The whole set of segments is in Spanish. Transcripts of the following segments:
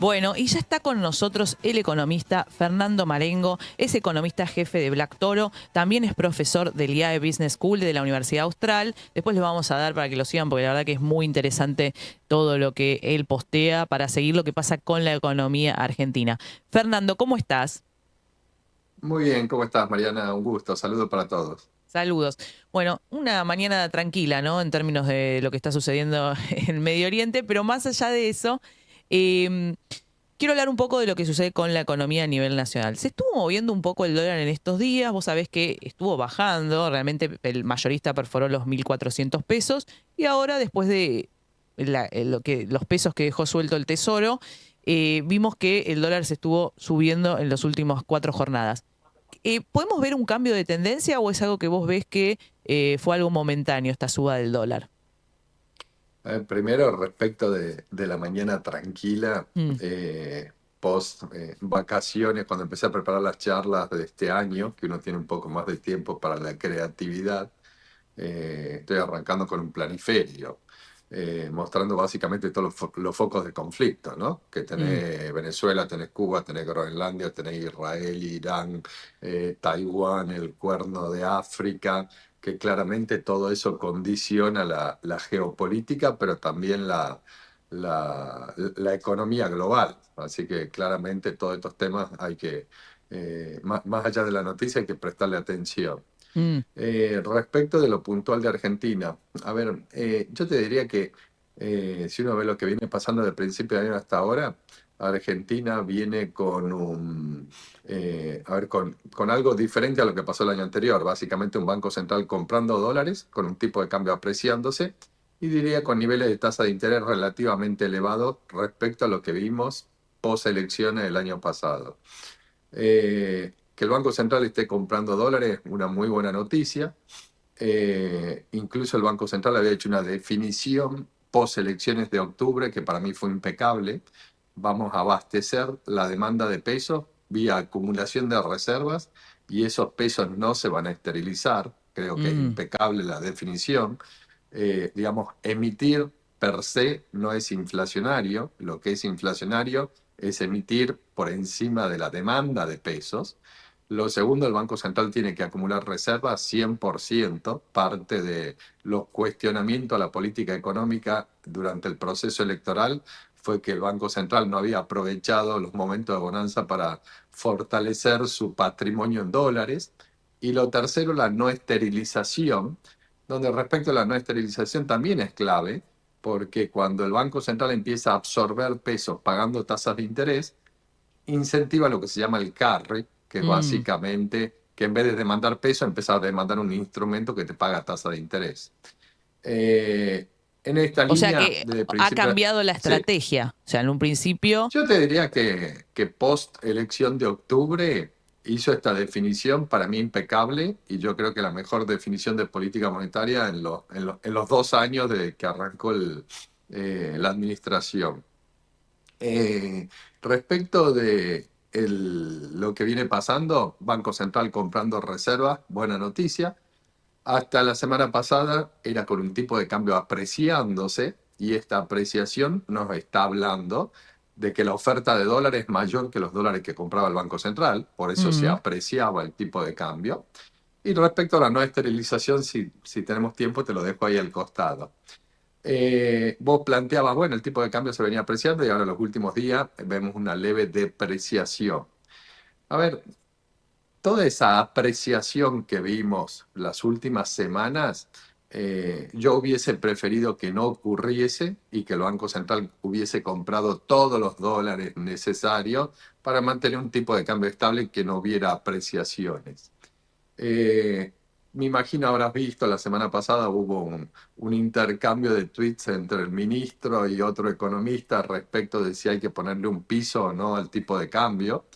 Bueno, y ya está con nosotros el economista Fernando Marengo, es economista jefe de Black Toro, también es profesor del IAE Business School de la Universidad Austral. Después les vamos a dar para que lo sigan, porque la verdad que es muy interesante todo lo que él postea para seguir lo que pasa con la economía argentina. Fernando, ¿cómo estás? Muy bien, ¿cómo estás, Mariana? Un gusto, saludo para todos. Saludos. Bueno, una mañana tranquila, ¿no? En términos de lo que está sucediendo en Medio Oriente, pero más allá de eso, eh, quiero hablar un poco de lo que sucede con la economía a nivel nacional. Se estuvo moviendo un poco el dólar en estos días, vos sabés que estuvo bajando, realmente el mayorista perforó los 1.400 pesos y ahora después de los pesos que dejó suelto el Tesoro, vimos que el dólar se estuvo subiendo en las últimas 4 jornadas. ¿Podemos ver un cambio de tendencia o es algo que vos ves que fue algo momentáneo esta suba del dólar? Primero, respecto de la mañana tranquila, Mm, post vacaciones, cuando empecé a preparar las charlas de este año, que uno tiene un poco más de tiempo para la creatividad, estoy arrancando con un planiferio, mostrando básicamente todos los focos de conflicto, ¿no? Que mm, tenés Venezuela, tenés Cuba, tenés Groenlandia, tenés Israel, Irán, Taiwán, el Cuerno de África, que claramente todo eso condiciona la geopolítica, pero también la economía global. Así que claramente todos estos temas hay que, más allá de la noticia, hay que prestarle atención. mm, Respecto de lo puntual de Argentina, a ver, yo te diría que si uno ve lo que viene pasando de principio de año hasta ahora, Argentina viene con con algo diferente a lo que pasó el año anterior. Básicamente un banco central comprando dólares con un tipo de cambio apreciándose y diría con niveles de tasa de interés relativamente elevados respecto a lo que vimos post elecciones del año pasado. Que el Banco Central esté comprando dólares, una muy buena noticia. Incluso el Banco Central había hecho una definición post elecciones de octubre que para mí fue impecable. Vamos a abastecer la demanda de pesos vía acumulación de reservas y esos pesos no se van a esterilizar. Creo que es mm, impecable la definición. Digamos, emitir per se no es inflacionario. Lo que es inflacionario es emitir por encima de la demanda de pesos. Lo segundo, el Banco Central tiene que acumular reservas 100%, parte de los cuestionamientos a la política económica durante el proceso electoral fue que el Banco Central no había aprovechado los momentos de bonanza para fortalecer su patrimonio en dólares. Y lo tercero, la no esterilización, donde respecto a la no esterilización también es clave, porque cuando el Banco Central empieza a absorber pesos pagando tasas de interés, incentiva lo que se llama el carry, que es mm. básicamente que en vez de demandar peso, empezar a demandar un instrumento que te paga tasa de interés. Eh, en esta O sea línea, que desde el ha principio, cambiado la sí, estrategia. O sea, en un principio, yo te diría que post elección de octubre hizo esta definición para mí impecable y yo creo que la mejor definición de política monetaria en los 2 años de que arrancó la administración. Eh, Respecto de lo que viene pasando, Banco Central comprando reservas, buena noticia. Hasta la semana pasada era con un tipo de cambio apreciándose y esta apreciación nos está hablando de que la oferta de dólares es mayor que los dólares que compraba el Banco Central, por eso se mm, apreciaba el tipo de cambio. Y respecto a la no esterilización, si tenemos tiempo, te lo dejo ahí al costado. Vos planteabas, bueno, el tipo de cambio se venía apreciando y ahora en los últimos días vemos una leve depreciación. A ver, toda esa apreciación que vimos las últimas semanas, yo hubiese preferido que no ocurriese y que el Banco Central hubiese comprado todos los dólares necesarios para mantener un tipo de cambio estable y que no hubiera apreciaciones. Eh, Me imagino habrás visto, la semana pasada hubo un intercambio de tweets entre el ministro y otro economista respecto de si hay que ponerle un piso o no al tipo de cambio.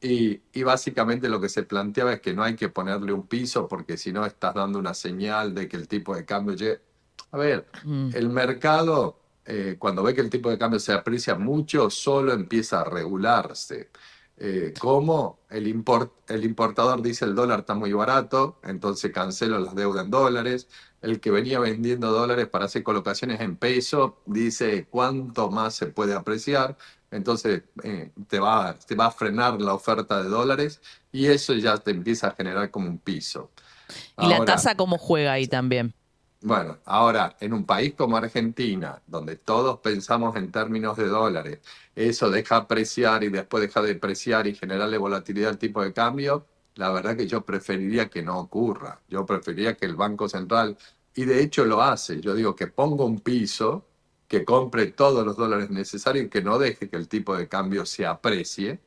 Y básicamente lo que se planteaba es que no hay que ponerle un piso porque si no estás dando una señal de que el tipo de cambio llegue. A ver, mm. el mercado, cuando ve que el tipo de cambio se aprecia mucho, solo empieza a regularse. ¿Cómo? El importador dice el dólar está muy barato, entonces cancelo las deudas en dólares. El que venía vendiendo dólares para hacer colocaciones en peso dice cuánto más se puede apreciar. Entonces te va a frenar la oferta de dólares y eso ya te empieza a generar como un piso. ¿Y la Ahora, tasa cómo juega ahí también? bueno, ahora, en un país como Argentina, donde todos pensamos en términos de dólares, eso deja apreciar y después deja de apreciar y generarle volatilidad al tipo de cambio, la verdad que yo preferiría que no ocurra. Yo preferiría que el Banco Central, y de hecho lo hace, yo digo que ponga un piso, que compre todos los dólares necesarios y que no deje que el tipo de cambio se aprecie,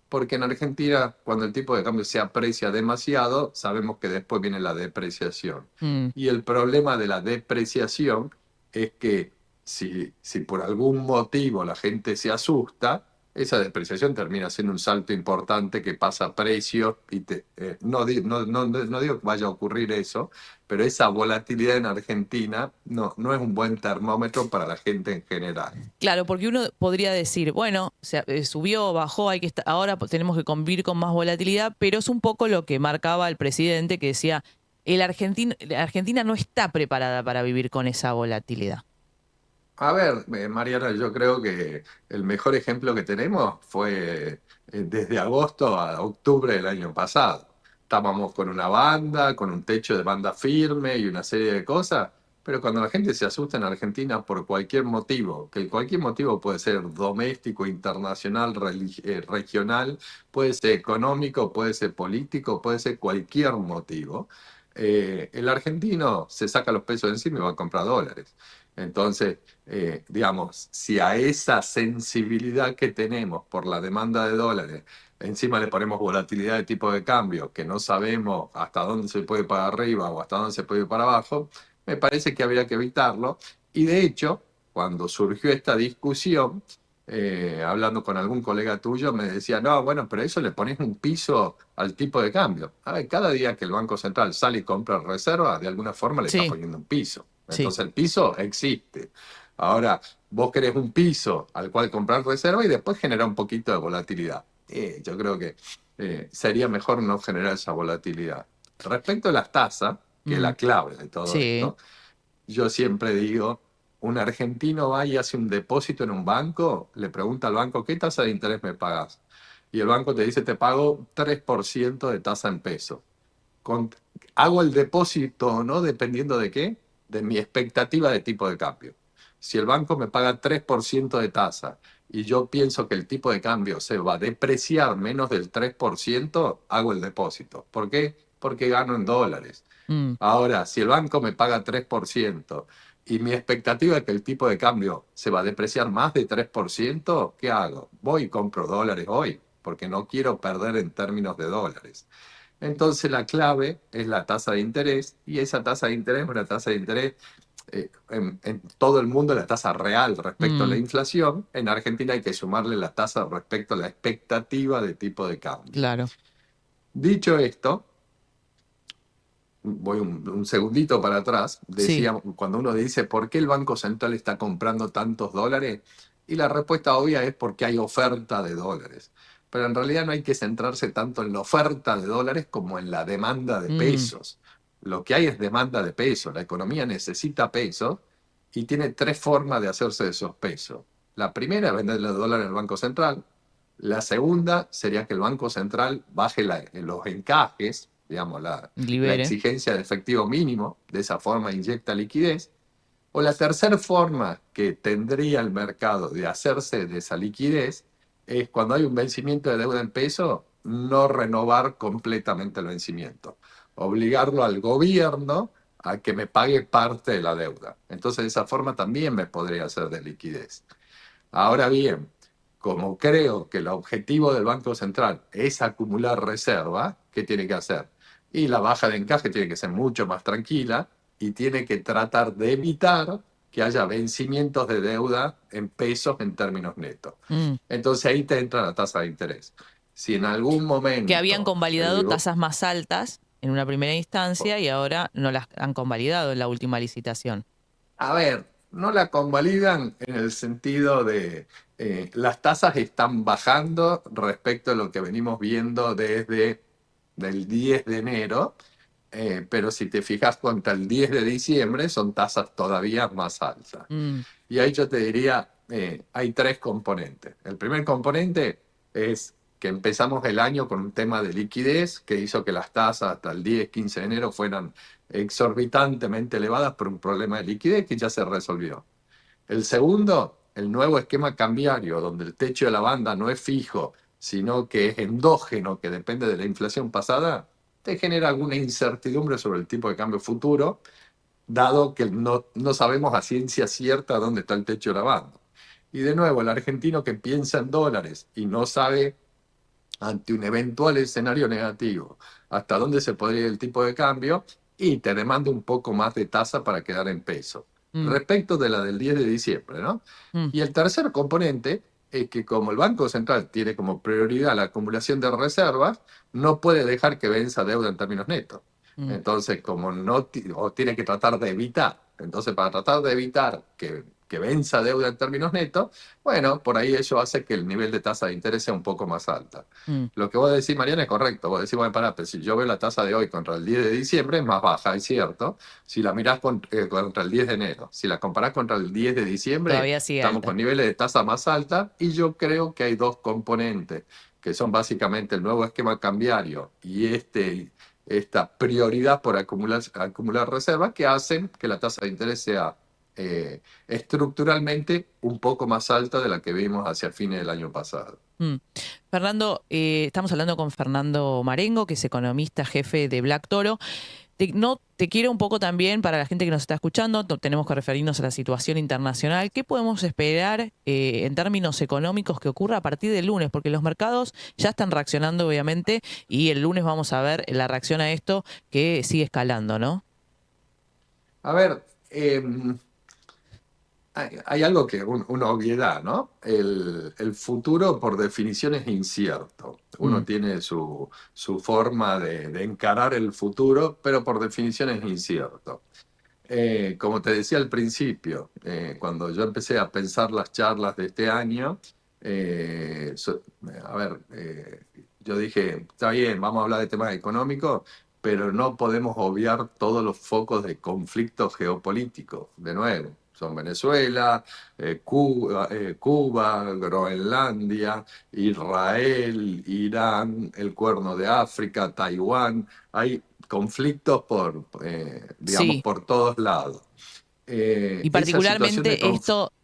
porque en Argentina, cuando el tipo de cambio se aprecia demasiado, sabemos que después viene la depreciación. Mm. Y el problema de la depreciación es que si por algún motivo la gente se asusta, esa depreciación termina siendo un salto importante que pasa a precios y no digo que vaya a ocurrir eso, pero esa volatilidad en Argentina no es un buen termómetro para la gente en general. Claro, porque uno podría decir, bueno, subió, bajó, ahora tenemos que convivir con más volatilidad, pero es un poco lo que marcaba el presidente que decía, la Argentina no está preparada para vivir con esa volatilidad. A ver, Mariana, yo creo que el mejor ejemplo que tenemos fue desde agosto a octubre del año pasado. Estábamos con una banda, con un techo de banda firme y una serie de cosas, pero cuando la gente se asusta en Argentina por cualquier motivo, que cualquier motivo puede ser doméstico, internacional, regional, puede ser económico, puede ser político, puede ser cualquier motivo, el argentino se saca los pesos de encima y va a comprar dólares. Entonces, digamos, si a esa sensibilidad que tenemos por la demanda de dólares, encima le ponemos volatilidad de tipo de cambio, que no sabemos hasta dónde se puede para arriba o hasta dónde se puede ir para abajo, me parece que habría que evitarlo. Y de hecho, cuando surgió esta discusión, hablando con algún colega tuyo, me decía, no, bueno, pero eso le pones un piso al tipo de cambio. A ver, cada día que el Banco Central sale y compra reserva, de alguna forma le está Sí, poniendo un piso. sí. Entonces el piso existe. Ahora, vos querés un piso al cual comprar reserva y después generar un poquito de volatilidad. Yo creo que sería mejor no generar esa volatilidad. Respecto a las tasas, que es Mm, la clave de todo sí. esto, yo siempre digo, un argentino va y hace un depósito en un banco, le pregunta al banco, ¿qué tasa de interés me pagas? Y el banco te dice, te pago 3% de tasa en peso. Con- Hago el depósito o no dependiendo de qué, de mi expectativa de tipo de cambio. Si el banco me paga 3% de tasa y yo pienso que el tipo de cambio se va a depreciar menos del 3%, hago el depósito. ¿Por qué? Porque gano en dólares. Mm, Ahora, si el banco me paga 3% y mi expectativa es que el tipo de cambio se va a depreciar más de 3%, ¿qué hago? Voy y compro dólares hoy, porque no quiero perder en términos de dólares. Entonces la clave es la tasa de interés y esa tasa de interés es una tasa de interés en todo el mundo, la tasa real respecto a la mm, inflación. En Argentina hay que sumarle la tasa respecto a la expectativa de tipo de cambio. claro. Dicho esto, voy un segundito para atrás, Sí. decíamos, cuando uno dice, ¿por qué el Banco Central está comprando tantos dólares? Y la respuesta obvia es porque hay oferta de dólares. Pero en realidad no hay que centrarse tanto en la oferta de dólares como en la demanda de Mm, pesos. Lo que hay es demanda de pesos. La economía necesita pesos y tiene tres formas de hacerse de esos pesos. La primera es venderle dólares al Banco Central. La segunda sería que el Banco Central baje los encajes, digamos, la libere. exigencia de efectivo mínimo, de esa forma inyecta liquidez. O la tercera forma que tendría el mercado de hacerse de esa liquidez es cuando hay un vencimiento de deuda en peso, no renovar completamente el vencimiento, obligarlo al gobierno a que me pague parte de la deuda. Entonces, de esa forma también me podría hacer de liquidez. Ahora bien, como creo que el objetivo del Banco Central es acumular reserva, ¿qué tiene que hacer? Y la baja de encaje tiene que ser mucho más tranquila y tiene que tratar de evitar que haya vencimientos de deuda en pesos en términos netos. Mm. Entonces ahí te entra la tasa de interés. Si en algún Que habían momento convalidado tasas más altas en una primera instancia y ahora no las han convalidado en la última licitación. a ver, no la convalidan en el sentido de las tasas están bajando respecto a lo que venimos viendo desde el 10 de enero, pero si te fijas contra el 10 de diciembre son tasas todavía más altas. Mm, Y ahí yo te diría, hay tres componentes. El primer componente es que empezamos el año con un tema de liquidez que hizo que las tasas hasta el 10, 15 de enero fueran exorbitantemente elevadas por un problema de liquidez que ya se resolvió. El segundo, el nuevo esquema cambiario, donde el techo de la banda no es fijo, sino que es endógeno, que depende de la inflación pasada, te genera alguna incertidumbre sobre el tipo de cambio futuro, dado que no sabemos a ciencia cierta dónde está el techo de la banda. Y de nuevo, el argentino que piensa en dólares y no sabe ante un eventual escenario negativo hasta dónde se podría ir el tipo de cambio y te demanda un poco más de tasa para quedar en peso. Mm, Respecto de la del 10 de diciembre, ¿no? mm, Y el tercer componente es que como el Banco Central tiene como prioridad la acumulación de reservas, no puede dejar que venza deuda en términos netos. mm, Entonces, como no, o tiene que tratar de evitar, entonces para tratar de evitar que venza deuda en términos netos, bueno, por ahí eso hace que el nivel de tasa de interés sea un poco más alta. mm. Lo que vos decís, Mariana, es correcto. Vos decís, bueno, pará, pero si yo veo la tasa de hoy contra el 10 de diciembre, es más baja, es cierto. Si la mirás contra el 10 de enero, si la comparás contra el 10 de diciembre, Todavía sigue estamos alta. con niveles de tasa más alta y yo creo que hay dos componentes, que son básicamente el nuevo esquema cambiario y esta prioridad por acumular reservas que hacen que la tasa de interés sea estructuralmente un poco más alta de la que vimos hacia fines del año pasado. Mm. Fernando, estamos hablando con Fernando Marengo, que es economista jefe de Black Toro. No, te quiero un poco también, para la gente que nos está escuchando, tenemos que referirnos a la situación internacional. ¿Qué podemos esperar en términos económicos que ocurra a partir del lunes? Porque los mercados ya están reaccionando, obviamente, y el lunes vamos a ver la reacción a esto que sigue escalando, ¿no? A ver, hay algo que una obviedad, ¿no? El futuro por definición es incierto. Mm, Uno tiene su forma de encarar el futuro, pero por definición es incierto. Como te decía al principio, cuando yo empecé a pensar las charlas de este año, a ver, yo dije, está bien, vamos a hablar de temas económicos, pero no podemos obviar todos los focos de conflictos geopolíticos. De nuevo, son Venezuela, Cuba, Groenlandia, Israel, Irán, el Cuerno de África, Taiwán. Hay conflictos digamos, sí. por todos lados. Y Esa situación de particularmente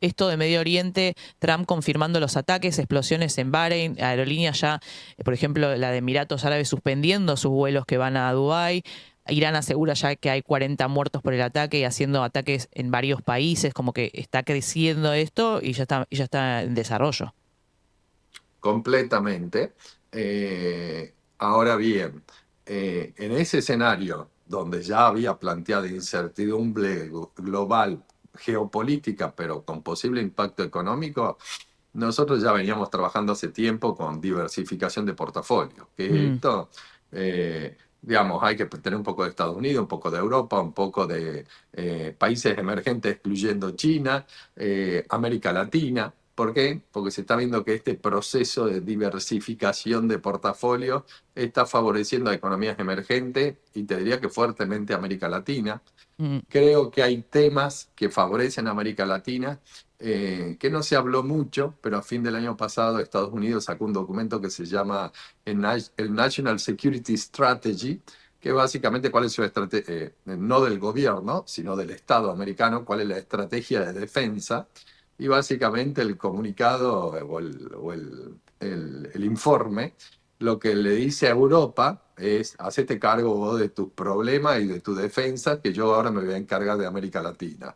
esto de Medio Oriente, Trump confirmando los ataques, explosiones en Bahrein, aerolíneas ya, por ejemplo, la de Emiratos Árabes suspendiendo sus vuelos que van a Dubái. Irán asegura ya que hay 40 muertos por el ataque y haciendo ataques en varios países, como que está creciendo esto y ya está en desarrollo. completamente. Ahora bien, en ese escenario donde ya había planteado incertidumbre global, geopolítica, pero con posible impacto económico, nosotros ya veníamos trabajando hace tiempo con diversificación de portafolio. Que Mm, esto, digamos, hay que tener un poco de Estados Unidos, un poco de Europa, un poco de países emergentes, excluyendo China, América Latina. ¿Por qué? Porque se está viendo que este proceso de diversificación de portafolio está favoreciendo a economías emergentes y te diría que fuertemente a América Latina. mm, Creo que hay temas que favorecen a América Latina, que no se habló mucho, pero a fin del año pasado Estados Unidos sacó un documento que se llama el National Security Strategy, que básicamente cuál es su estrategia, no del gobierno, sino del Estado americano, cuál es la estrategia de defensa. Y básicamente el comunicado el informe lo que le dice a Europa es, hacete cargo vos de tus problemas y de tu defensa, que yo ahora me voy a encargar de América Latina,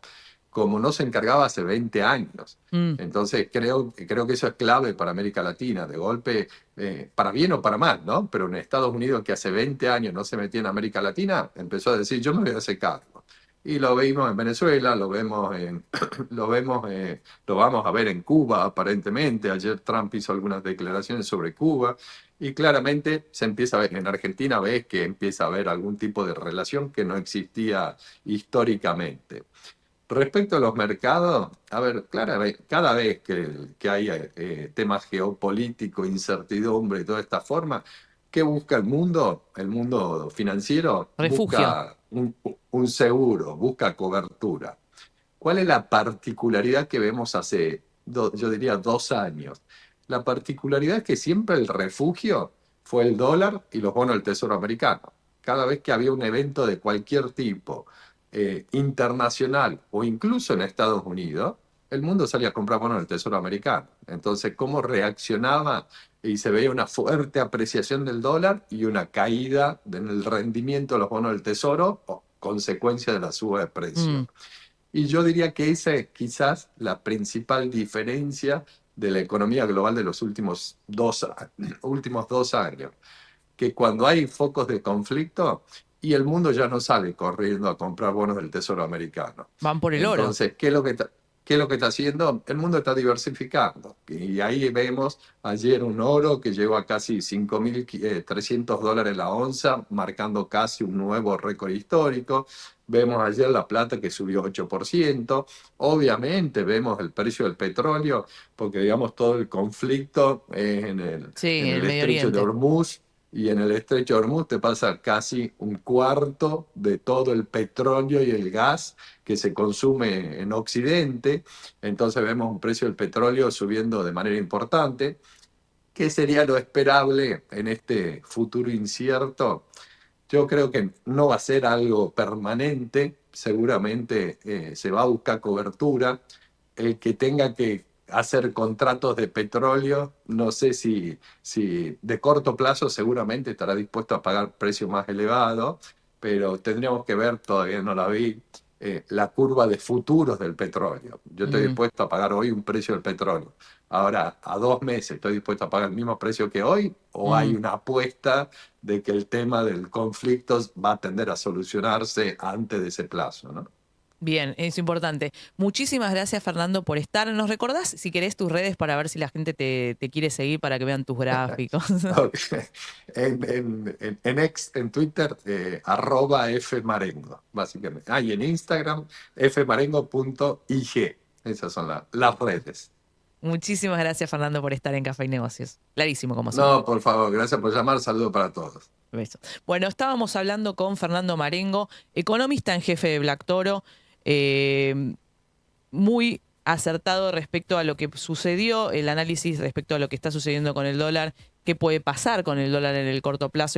como no se encargaba hace 20 años. mm. Entonces creo que eso es clave para América Latina, de golpe, para bien o para mal, ¿no? Pero en Estados Unidos, que hace 20 años no se metía en América Latina, empezó a decir, yo me voy a hacer cargo. Y lo vimos en Venezuela, lo vamos a ver en Cuba, aparentemente. Ayer Trump hizo algunas declaraciones sobre Cuba. Y claramente se empieza a ver, en Argentina ves que empieza a haber algún tipo de relación que no existía históricamente. Respecto a los mercados, a ver, cada vez que hay temas geopolíticos, incertidumbre y toda esta forma, ¿qué busca el mundo? El mundo financiero Refugio. busca un seguro, busca cobertura. ¿Cuál es la particularidad que vemos hace yo diría 2 años. La particularidad es que siempre el refugio fue el dólar y los bonos del Tesoro americano. Cada vez que había un evento de cualquier tipo, internacional o incluso en Estados Unidos, el mundo salía a comprar bonos del Tesoro americano. Entonces, ¿cómo reaccionaba? Y se veía una fuerte apreciación del dólar y una caída en el rendimiento de los bonos del Tesoro, o consecuencia de la suba de Mm, precio. Y yo diría que esa es quizás la principal diferencia de la economía global de los últimos 2 años, que cuando hay focos de conflicto y el mundo ya no sale corriendo a comprar bonos del Tesoro americano. van por el oro. Entonces, ¿qué es lo que está haciendo? El mundo está diversificando. Y ahí vemos ayer un oro que llegó a casi 5.300 dólares la onza, marcando casi un nuevo récord histórico. Vemos ayer la plata que subió 8%. Obviamente vemos el precio del petróleo, porque digamos todo el conflicto es en el, Sí, en en el el Medio estrecho de Oriente. Hormuz. Y en el estrecho de Hormuz te pasa casi un cuarto de todo el petróleo y el gas que se consume en Occidente. Entonces vemos un precio del petróleo subiendo de manera importante. ¿Qué sería lo esperable en este futuro incierto? Yo creo que no va a ser algo permanente, seguramente se va a buscar cobertura. El que tenga que hacer contratos de petróleo, no sé si de corto plazo seguramente estará dispuesto a pagar precios más elevados, pero tendríamos que ver, todavía no la vi, la curva de futuros del petróleo. Yo estoy Mm, dispuesto a pagar hoy un precio del petróleo. Ahora, a 2 meses, ¿estoy dispuesto a pagar el mismo precio que hoy? ¿O hay mm. una apuesta de que el tema del conflicto va a tender a solucionarse antes de ese plazo, ¿no? Bien, es importante. Muchísimas gracias, Fernando, por estar. ¿Nos recordás, si querés, tus redes para ver si la gente te quiere seguir para que vean tus gráficos? Ok. En Twitter, @fmarengo, básicamente. Y en Instagram, fmarengo.ig. Esas son las redes. Muchísimas gracias, Fernando, por estar en Café y Negocios. Clarísimo, como siempre. No, por favor, gracias por llamar. Saludo para todos. Beso. Bueno, estábamos hablando con Fernando Marengo, economista en jefe de Black Toro, eh, muy acertado respecto a lo que sucedió, el análisis respecto a lo que está sucediendo con el dólar, qué puede pasar con el dólar en el corto plazo